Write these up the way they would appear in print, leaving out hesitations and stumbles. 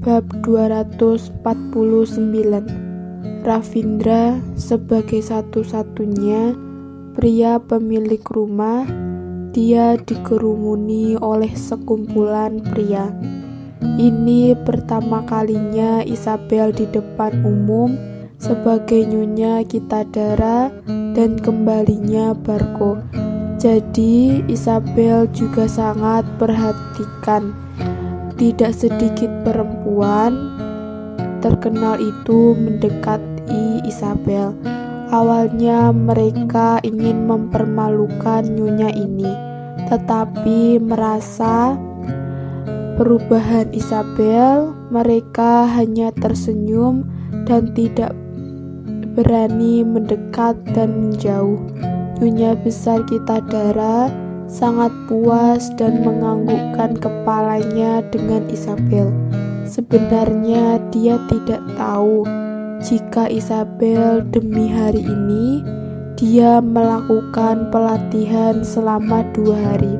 Bab 249. Ravindra sebagai satu-satunya pria pemilik rumah, dia dikerumuni oleh sekumpulan pria. Ini pertama kalinya Isabel di depan umum sebagai Nyonya Kitadara dan kembalinya Barco. Jadi Isabel juga sangat perhatikan. Tidak sedikit perempuan terkenal itu mendekati Isabel. Awalnya mereka ingin mempermalukan Nyonya ini, tetapi merasa perubahan Isabel, mereka hanya tersenyum dan tidak berani mendekat dan menjauh. Nyonya besar Kitadara sangat puas dan menganggukkan kepalanya dengan Isabel. Sebenarnya dia tidak tahu jika Isabel demi hari ini dia melakukan pelatihan selama 2 hari.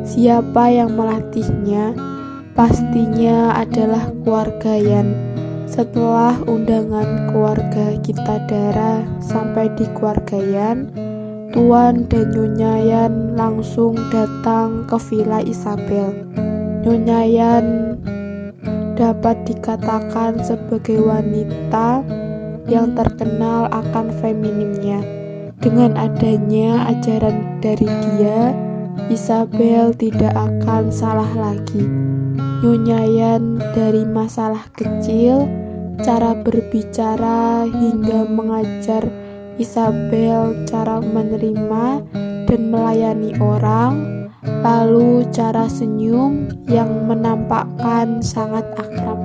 Siapa yang melatihnya? Pastinya adalah keluarga Yan. Setelah undangan keluarga Kitadara sampai di keluarga Yan, Tuan dan Nyonya Yan langsung datang ke villa Isabel. Nyonya Yan dapat dikatakan sebagai wanita yang terkenal akan feminimnya. Dengan adanya ajaran dari dia, Isabel tidak akan salah lagi. Nyonya Yan dari masalah kecil, cara berbicara hingga mengajar Isabel cara menerima dan melayani orang, lalu cara senyum yang menampakkan sangat akrab.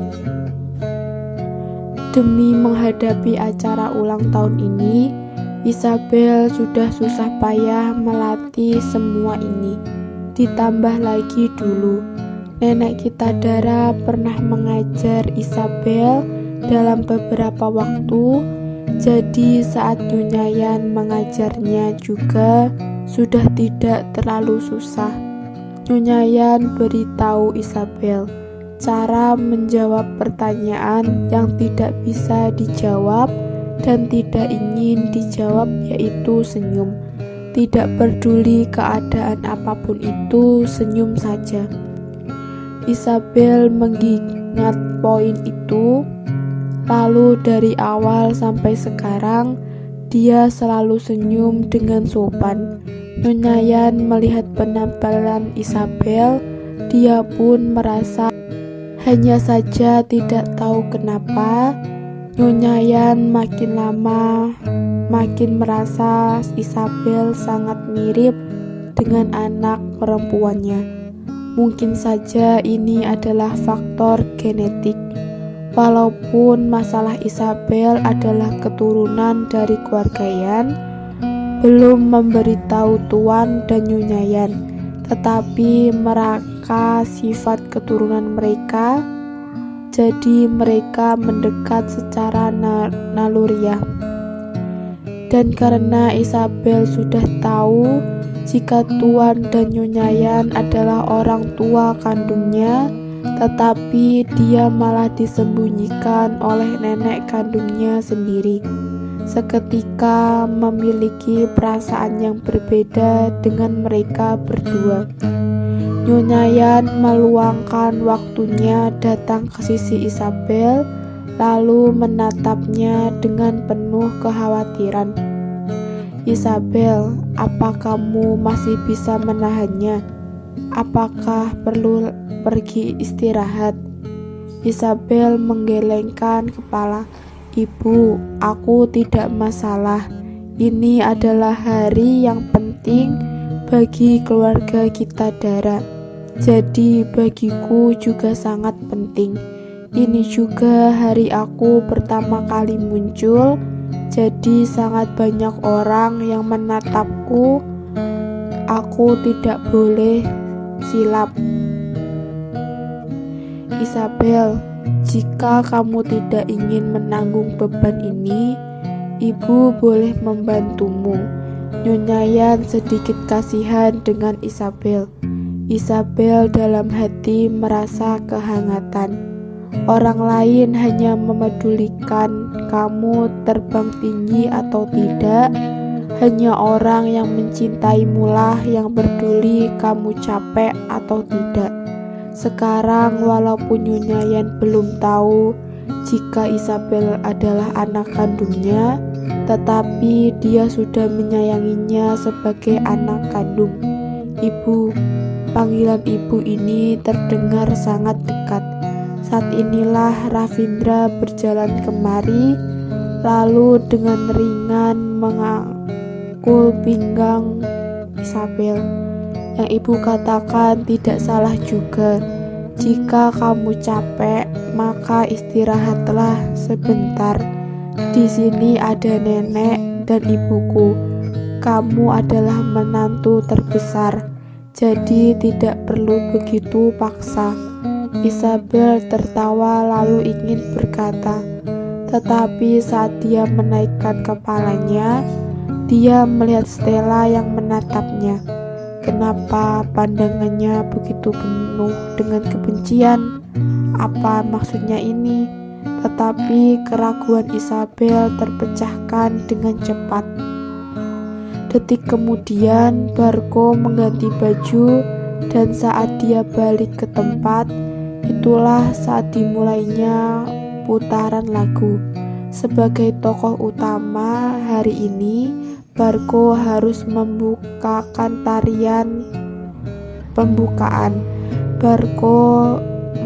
Demi menghadapi acara ulang tahun ini, Isabel sudah susah payah melatih semua ini. Ditambah lagi dulu, Nenek Kitadara pernah mengajar Isabel dalam beberapa waktu. Jadi saat Nyonya Yan mengajarnya juga sudah tidak terlalu susah. Nyonya Yan beritahu Isabel cara menjawab pertanyaan yang tidak bisa dijawab dan tidak ingin dijawab, yaitu senyum. Tidak peduli keadaan apapun itu, senyum saja. Isabel mengingat poin itu. Lalu dari awal sampai sekarang, dia selalu senyum dengan sopan. Nyonya Yan melihat penampilan Isabel, dia pun merasa, hanya saja tidak tahu kenapa, Nyonya Yan makin lama makin merasa Isabel sangat mirip dengan anak perempuannya. Mungkin saja ini adalah faktor genetik. Walaupun masalah Isabel adalah keturunan dari keluarga Yan, belum memberitahu Tuan dan Nyonya Yan, tetapi mereka sifat keturunan mereka, jadi mereka mendekat secara naluriah. Dan karena Isabel sudah tahu jika Tuan dan Nyonya Yan adalah orang tua kandungnya, tetapi dia malah disembunyikan oleh nenek kandungnya sendiri. Seketika memiliki perasaan yang berbeda dengan mereka berdua. Nyonya Yan meluangkan waktunya datang ke sisi Isabel, lalu menatapnya dengan penuh kekhawatiran. Isabel, apa kamu masih bisa menahannya? Apakah perlu pergi istirahat? Isabel menggelengkan kepala. Ibu, aku tidak masalah. Ini adalah hari yang penting bagi keluarga Kitadara. Jadi bagiku juga sangat penting. Ini juga hari aku pertama kali muncul. Jadi sangat banyak orang yang menatapku. Aku tidak boleh silap. Isabel, jika kamu tidak ingin menanggung beban ini, ibu boleh membantumu. Nyonya Yan sedikit kasihan dengan Isabel. Isabel dalam hati merasa kehangatan. Orang lain hanya memedulikan kamu terbang tinggi atau tidak. Hanya orang yang mencintaimu lah yang peduli kamu capek atau tidak. Sekarang walaupun Nyonya Yan belum tahu jika Isabel adalah anak kandungnya, tetapi dia sudah menyayanginya sebagai anak kandung. Ibu, panggilan ibu ini terdengar sangat dekat. Saat inilah Ravindra berjalan kemari, lalu dengan ringan mengangkul pinggang Isabel. Yang ibu katakan tidak salah juga. Jika kamu capek, maka istirahatlah sebentar. Di sini ada nenek dan ibuku. Kamu adalah menantu terbesar, jadi tidak perlu begitu paksa. Isabel tertawa lalu ingin berkata, tetapi saat dia menaikkan kepalanya, dia melihat Stella yang menatapnya. Kenapa pandangannya begitu penuh dengan kebencian? Apa maksudnya ini? Tetapi keraguan Isabel terpecahkan dengan cepat. Detik kemudian, Barco mengganti baju, dan saat dia balik ke tempat, itulah saat dimulainya putaran lagu. Sebagai tokoh utama hari ini, Barco harus membukakan tarian pembukaan. Barco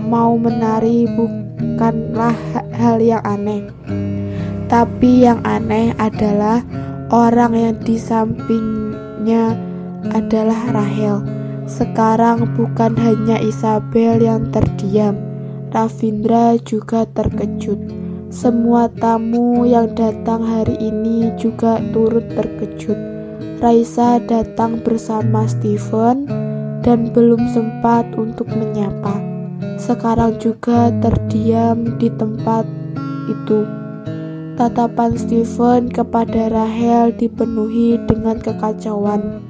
mau menari bukanlah hal yang aneh, tapi yang aneh adalah orang yang di sampingnya adalah Rahel. Sekarang bukan hanya Isabel yang terdiam, Ravindra juga terkejut. Semua tamu yang datang hari ini juga turut terkejut. Raisa datang bersama Stephen dan belum sempat untuk menyapa. Sekarang juga terdiam di tempat itu. Tatapan Stephen kepada Rahel dipenuhi dengan kekacauan.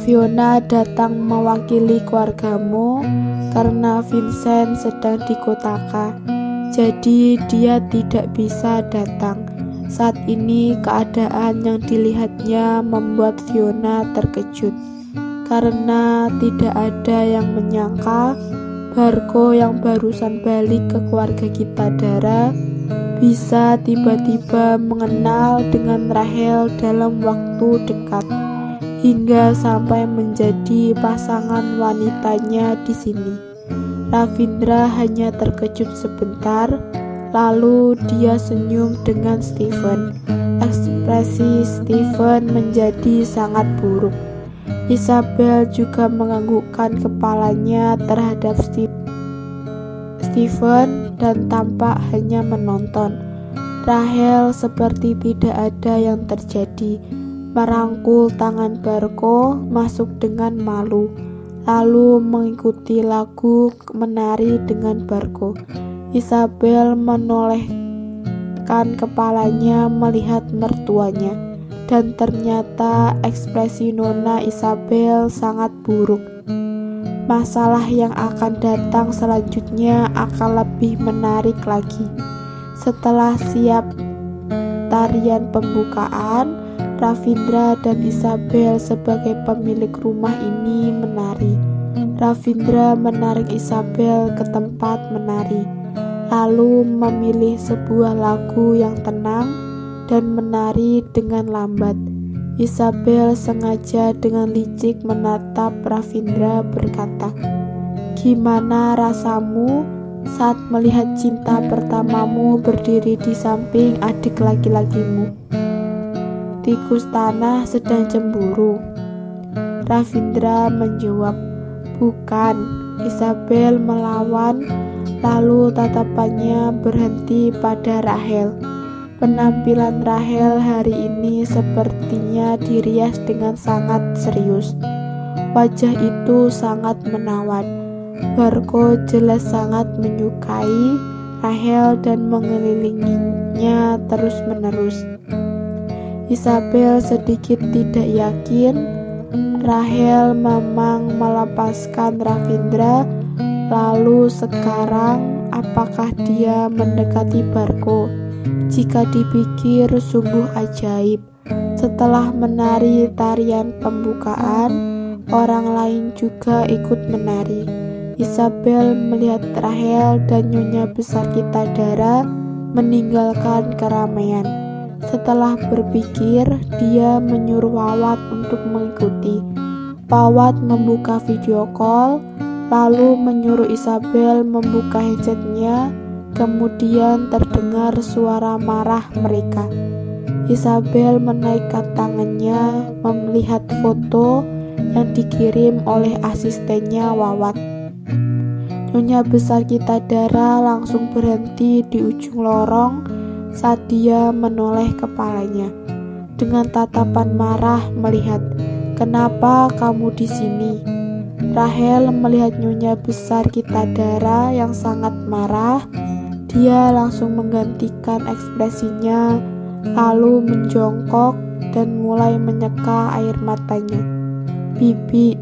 Fiona datang mewakili keluargamu karena Vincent sedang di kotaka, jadi dia tidak bisa datang. Saat ini keadaan yang dilihatnya membuat Fiona terkejut, karena tidak ada yang menyangka Barco yang barusan balik ke keluarga kita Dara bisa tiba-tiba mengenal dengan Rahel dalam waktu dekat, hingga sampai menjadi pasangan wanitanya di sini. Ravindra hanya terkejut sebentar, lalu dia senyum dengan Stephen. Ekspresi Stephen menjadi sangat buruk. Isabel juga menganggukkan kepalanya terhadap Stephen dan tampak hanya menonton. Rahel seperti tidak ada yang terjadi, merangkul tangan Barco masuk dengan malu, lalu mengikuti lagu menari dengan Barco. Isabel menolehkan kepalanya melihat mertuanya, dan ternyata ekspresi Nona Isabel sangat buruk. Masalah yang akan datang selanjutnya akan lebih menarik lagi. Setelah siap tarian pembukaan, Ravindra dan Isabel sebagai pemilik rumah ini menari. Ravindra menarik Isabel ke tempat menari, lalu memilih sebuah lagu yang tenang dan menari dengan lambat. Isabel sengaja dengan licik menatap Ravindra berkata, "Gimana rasamu saat melihat cinta pertamamu berdiri di samping adik laki-lakimu? Tikus tanah sedang cemburu?" Ravindra menjawab, "Bukan." Isabel melawan, lalu tatapannya berhenti pada Rahel. Penampilan Rahel hari ini sepertinya dirias dengan sangat serius. Wajah itu sangat menawan. Barco jelas sangat menyukai Rahel dan mengelilinginya terus-menerus. Isabel sedikit tidak yakin Rahel memang melepaskan Ravindra, Lalu sekarang apakah dia mendekati Barko? Jika dipikir sungguh ajaib. Setelah menari tarian pembukaan, orang lain juga ikut menari. Isabel melihat Rahel dan Nyonya Besar Kitadara meninggalkan keramaian. Setelah berpikir, dia menyuruh Wawat untuk mengikuti. Wawat membuka video call, lalu menyuruh Isabel membuka headsetnya. Kemudian terdengar suara marah mereka. Isabel menaikkan tangannya melihat foto yang dikirim oleh asistennya Wawat. Nyonya Besar Kitadara langsung berhenti di ujung lorong saat dia menoleh kepalanya. Dengan tatapan marah melihat, "Kenapa kamu di sini?" Rahel melihat Nyonya Besar Kitadara yang sangat marah. Dia langsung menggantikan ekspresinya, lalu menjongkok dan mulai menyeka air matanya. "Bibi,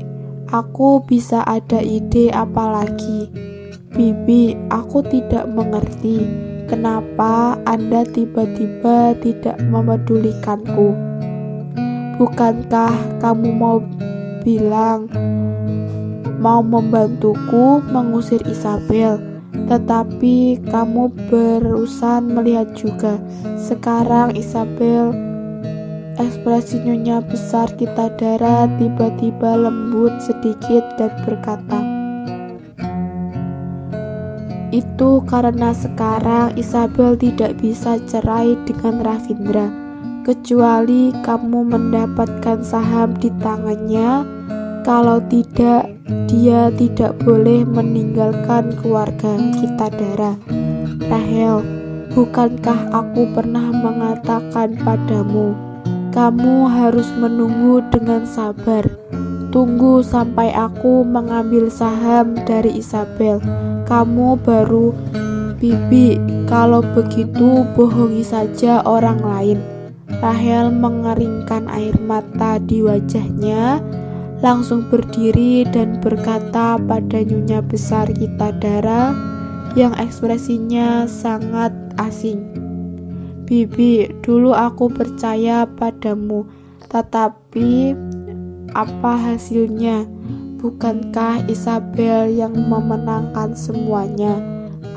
aku bisa ada ide apa lagi? Bibi, aku tidak mengerti kenapa Anda tiba-tiba tidak memedulikanku. Bukankah kamu mau membantuku mengusir Isabel? Tetapi kamu berusan melihat juga. Sekarang Isabel." Ekspresi Nyonya Besar Kitadara tiba-tiba lembut sedikit dan berkata, "Itu karena sekarang Isabel tidak bisa cerai dengan Ravindra, kecuali kamu mendapatkan saham di tangannya. Kalau tidak, dia tidak boleh meninggalkan keluarga Kitadara." "Rahel, bukankah aku pernah mengatakan padamu, kamu harus menunggu dengan sabar. Tunggu sampai aku mengambil saham dari Isabel. Kamu baru..." "Bibi, kalau begitu bohongi saja orang lain." Rahel mengeringkan air mata di wajahnya, langsung berdiri dan berkata pada Nyonya Besar Kitadara yang ekspresinya sangat asing, "Bibi, dulu aku percaya padamu, tetapi apa hasilnya? Bukankah Isabel yang memenangkan semuanya?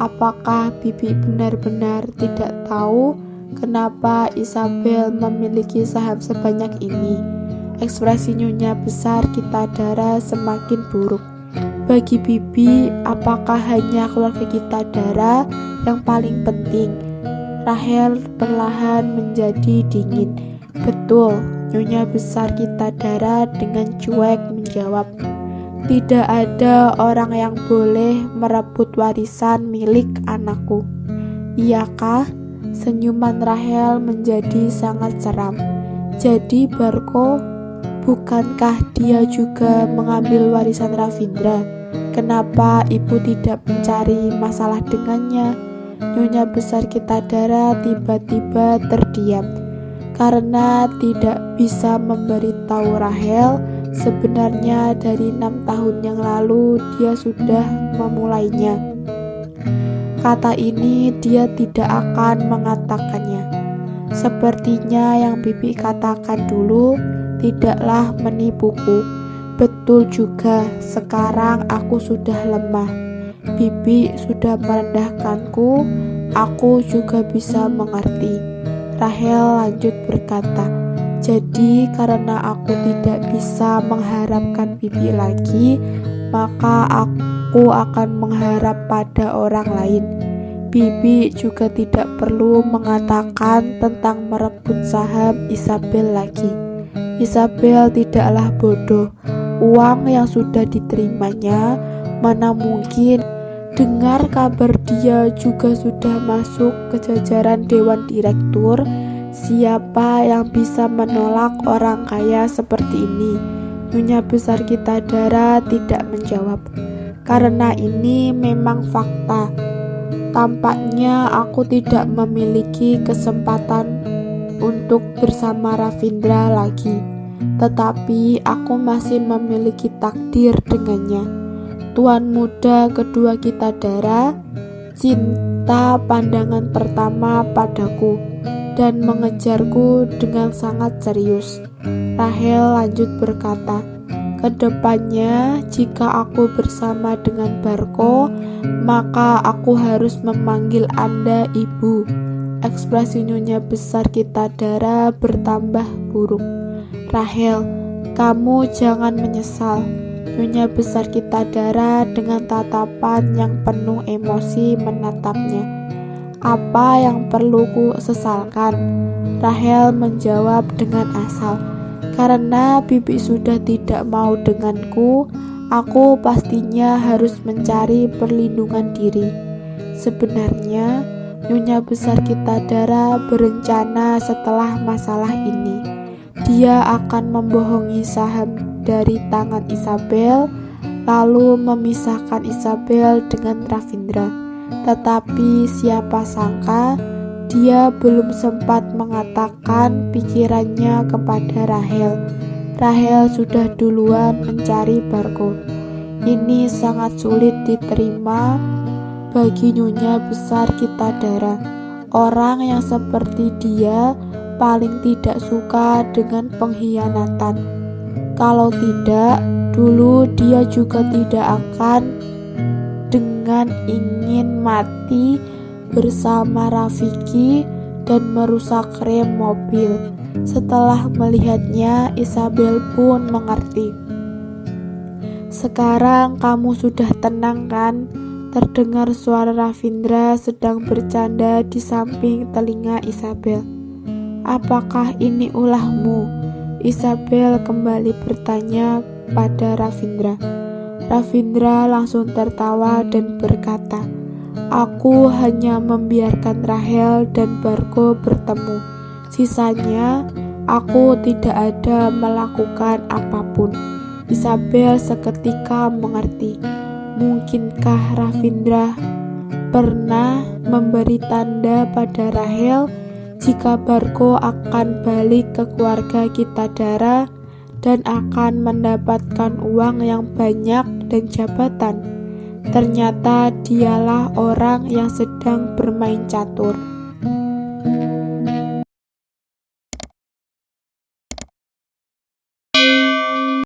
Apakah Bibi benar-benar tidak tahu kenapa Isabel memiliki saham sebanyak ini?" Ekspresi Nyonya Besar Kitadara semakin buruk. "Bagi Bibi, apakah hanya keluarga Kitadara yang paling penting?" Rahel perlahan menjadi dingin. "Betul," Nyonya Besar Kitadara dengan cuek menjawab. "Tidak ada orang yang boleh merebut warisan milik anakku." "Iyakah?" Senyuman Rahel menjadi sangat seram. "Jadi Barko, bukankah dia juga mengambil warisan Ravindra? Kenapa ibu tidak mencari masalah dengannya?" Nyonya Besar Kitadara tiba-tiba terdiam karena tidak bisa memberitahu Rahel sebenarnya dari 6 tahun yang lalu dia sudah memulainya. Kata ini dia tidak akan mengatakannya. "Sepertinya yang Bibi katakan dulu tidaklah menipuku. Betul juga, sekarang aku sudah lemah. Bibi sudah merendahkanku, aku juga bisa mengerti." Rahel lanjut berkata, "Jadi karena aku tidak bisa mengharapkan Bibi lagi, maka aku akan mengharap pada orang lain. Bibi juga tidak perlu mengatakan tentang merebut saham Isabel lagi. Isabel tidaklah bodoh. Uang yang sudah diterimanya, mana mungkin. Dengar kabar dia juga sudah masuk ke jajaran Dewan Direktur. Siapa yang bisa menolak orang kaya seperti ini?" Nyonya Besar Kitadara tidak menjawab. "Karena ini memang fakta. Tampaknya aku tidak memiliki kesempatan untuk bersama Ravindra lagi, tetapi aku masih memiliki takdir dengannya. tuan muda kedua kita Dara, cinta pandangan pertama padaku dan mengejarku dengan sangat serius. Rahel lanjut berkata, kedepannya jika aku bersama dengan Barko, maka aku harus memanggil Anda ibu. Ekspresi nyonya besar kita Dara bertambah buruk. Rahel, kamu jangan menyesal. Nyonya besar kita Dara dengan tatapan yang penuh emosi menatapnya. Apa yang perlu ku sesalkan? Rahel menjawab dengan asal. Karena bibi sudah tidak mau denganku, aku pastinya harus mencari perlindungan diri. Sebenarnya, nyonya besar kita Dara berencana setelah masalah ini, dia akan membohongi saham dari tangan Isabel, lalu memisahkan Isabel dengan Ravindra. Tetapi siapa sangka, dia belum sempat mengatakan pikirannya kepada Rahel. Rahel sudah duluan mencari Barko. Ini sangat sulit diterima bagi nyonya besar kita Dara. Orang yang seperti dia paling tidak suka dengan pengkhianatan. Kalau tidak, dulu dia juga tidak akan dengan ingin mati bersama Rafiki dan merusak rem mobil. Setelah melihatnya, Isabel pun mengerti. Sekarang kamu sudah tenang kan? Terdengar suara Ravindra sedang bercanda di samping telinga Isabel. Apakah ini ulahmu? Isabel kembali bertanya pada Ravindra. Ravindra langsung tertawa dan berkata, aku hanya membiarkan Rahel dan Barko bertemu. Sisanya, aku tidak ada melakukan apapun. Isabel seketika mengerti. Mungkinkah Ravindra pernah memberi tanda pada Rahel jika Barko akan balik ke keluarga kita Dara dan akan mendapatkan uang yang banyak dan jabatan? Ternyata dialah orang yang sedang bermain catur.